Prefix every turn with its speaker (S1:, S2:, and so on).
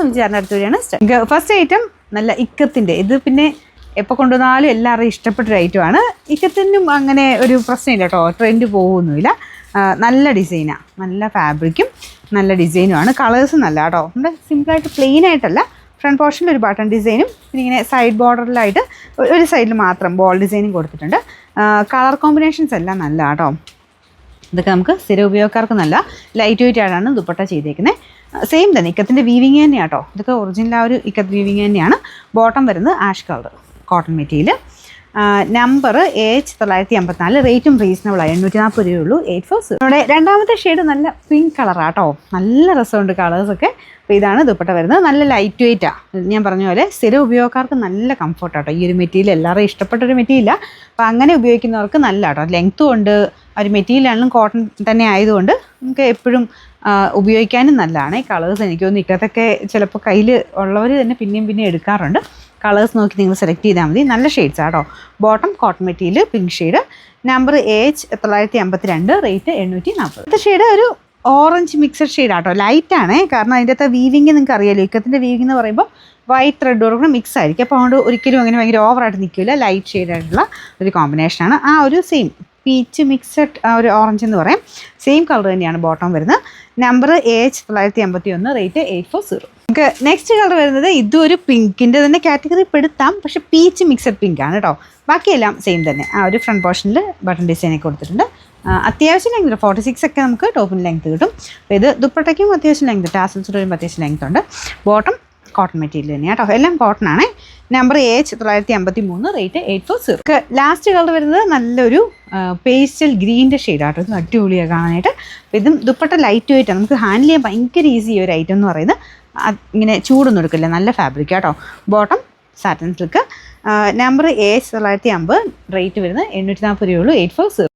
S1: സുമിച്ചാറിൻ്റെ അടുത്ത് വഴിയാണ്. First item നല്ല ഇക്കത്തിൻ്റെ, ഇത് പിന്നെ എപ്പോൾ കൊണ്ടുവന്നാലും എല്ലാവരും ഇഷ്ടപ്പെട്ടൊരു ഐറ്റമാണ്. ഇക്കത്തിനും അങ്ങനെ ഒരു പ്രശ്നമില്ല കേട്ടോ, ട്രെൻഡ് പോകുമൊന്നുമില്ല. നല്ല ഡിസൈനാണ്, നല്ല ഫാബ്രിക്കും നല്ല ഡിസൈനുമാണ്. കളേഴ്സ് നല്ല കേട്ടോ. നമ്മുടെ സിമ്പിളായിട്ട് പ്ലെയിൻ ആയിട്ടല്ല, ഫ്രണ്ട് പോർഷനിൽ ഒരു ബട്ടൺ ഡിസൈനും പിന്നെ ഇങ്ങനെ സൈഡ് ബോർഡറിലായിട്ട് ഒരു സൈഡിൽ മാത്രം ബോൾ ഡിസൈനും കൊടുത്തിട്ടുണ്ട്. കളർ കോമ്പിനേഷൻസ് എല്ലാം നല്ല കേട്ടോ. ഇതൊക്കെ നമുക്ക് സ്ഥിര ഉപയോഗക്കാർക്ക് നല്ല ലൈറ്റ് വെയിറ്റ് ആയിട്ടാണ് ദുപ്പട്ട ചെയ്തേക്കുന്നത്. സെയിം തന്നെ ഇക്കത്തിൻ്റെ വീവിങ് തന്നെയാണ് കേട്ടോ. ഇതൊക്കെ ഒറിജിനൽ ആ ഒരു ഇക്കത്ത് വീവിങ് തന്നെയാണ്. ബോട്ടം വരുന്നത് ash colour cotton material. Number AH954, റേറ്റും റീസണബിളാണ്, 840 രൂപയുള്ളൂ. 840. നമ്മുടെ രണ്ടാമത്തെ ഷെയ്ഡ് നല്ല പിങ്ക് കളറാട്ടോ, നല്ല രസമുണ്ട് കളേഴ്സൊക്കെ. അപ്പോൾ ഇതാണ് ദുപ്പട്ട വരുന്നത്. നല്ല ലൈറ്റ് വെയിറ്റാണ്, ഞാൻ പറഞ്ഞ പോലെ സ്ഥിര ഉപയോഗക്കാർക്ക് നല്ല കംഫർട്ടാട്ടോ. ഈ ഒരു മെറ്റീരിയൽ എല്ലാവരും ഇഷ്ടപ്പെട്ടൊരു മെറ്റീരിയലാണ്. അപ്പോൾ അങ്ങനെ ഉപയോഗിക്കുന്നവർക്ക് നല്ല കേട്ടോ. ലെങ്ത്തും ഉണ്ട്, ഒരു മെറ്റീരിയലാണെങ്കിലും കോട്ടൺ തന്നെ ആയതുകൊണ്ട് നമുക്ക് എപ്പോഴും ഉപയോഗിക്കാനും നല്ലതാണ്. ഈ കളേഴ്സ് എനിക്ക് തോന്നുന്നു ഇക്കത്തൊക്കെ ചിലപ്പോൾ കയ്യിൽ ഉള്ളവർ തന്നെ പിന്നെയും എടുക്കാറുണ്ട്. കളേഴ്സ് നോക്കി നിങ്ങൾ സെലക്ട് ചെയ്താൽ മതി. നല്ല ഷെയ്ഡ്സ് ആട്ടോ. Bottom cotton material pink shade. Number AH952, rate 840. അടുത്ത ഷെയ്ഡ് ഒരു ഓറഞ്ച് മിക്സഡ് ഷെയ്ഡ് ആട്ടോ. ലൈറ്റാണേ, കാരണം അതിൻ്റെ അകത്ത് വീവിങ് നിങ്ങൾക്ക് അറിയാമല്ലോ. ഇക്കത്തിൻ്റെ വീവിങ് എന്ന് പറയുമ്പോൾ വൈറ്റ് ത്രെഡ് കൂടെ മിക്സ് ആയിരിക്കും. അപ്പോൾ അതുകൊണ്ട് ഒരിക്കലും അങ്ങനെ ഭയങ്കര ഓവറായിട്ട് നിൽക്കില്ല. ലൈറ്റ് ഷെയ്ഡായിട്ടുള്ള ഒരു കോമ്പിനേഷനാണ്. ആ ഒരു സെയിം പീച്ച് മിക്സഡ് ഒരു ഓറഞ്ച് എന്ന് പറയും. സെയിം കളർ തന്നെയാണ് ബോട്ടം വരുന്നത്. Number AH951, rate 840. നമുക്ക് നെക്സ്റ്റ് കളർ വരുന്നത് ഇതും ഒരു പിങ്കിൻ്റെ തന്നെ കാറ്റഗറി പെടുത്താം, പക്ഷെ പീച്ച് മിക്സഡ് പിങ്ക് ആണ് കേട്ടോ. ബാക്കിയെല്ലാം സെയിം തന്നെ. ആ ഒരു ഫ്രണ്ട് പോർഷനിൽ ബട്ടൺ ഡിസൈനൊക്കെ കൊടുത്തിട്ടുണ്ട്. അത്യാവശ്യം ലെങ്ത് 46 ഒക്കെ നമുക്ക് ടോപ്പിന് ലെങ്ത് കിട്ടും. അപ്പോൾ ഇത് ദുപ്പട്ടയ്ക്കും അത്യാവശ്യം ലെങ്ത്, ടാസൽസ് വരുമ്പോൾ അത്യാവശ്യം ലെങ്ത് ഉണ്ട്. ബോട്ടം കോട്ടൺ മെറ്റീരിയൽ തന്നെയാണ് കേട്ടോ. എല്ലാം കോട്ടൺ ആണ്. Number AH953, rate 840. Last colour വരുന്നത് നല്ലൊരു പേസ്റ്റൽ ഗ്രീൻ്റെ ഷെയ്ഡാട്ടോ. ഇത് അടിപൊളിയാണ് കാണാനായിട്ട്. അപ്പോൾ ഇതും ദുപ്പട്ട ലൈറ്റ് വെയിറ്റാണ്, നമുക്ക് ഹാൻഡിൽ ചെയ്യാൻ ഭയങ്കര ഈസി ഒരു ഐറ്റം എന്ന് പറയുന്നത്. ഇങ്ങനെ ചൂടൊന്നും എടുക്കില്ല, നല്ല ഫാബ്രിക് കേട്ടോ. Bottom satin silk. Number AH950, rate വരുന്നത് 840 രൂപയുള്ളൂ. 840.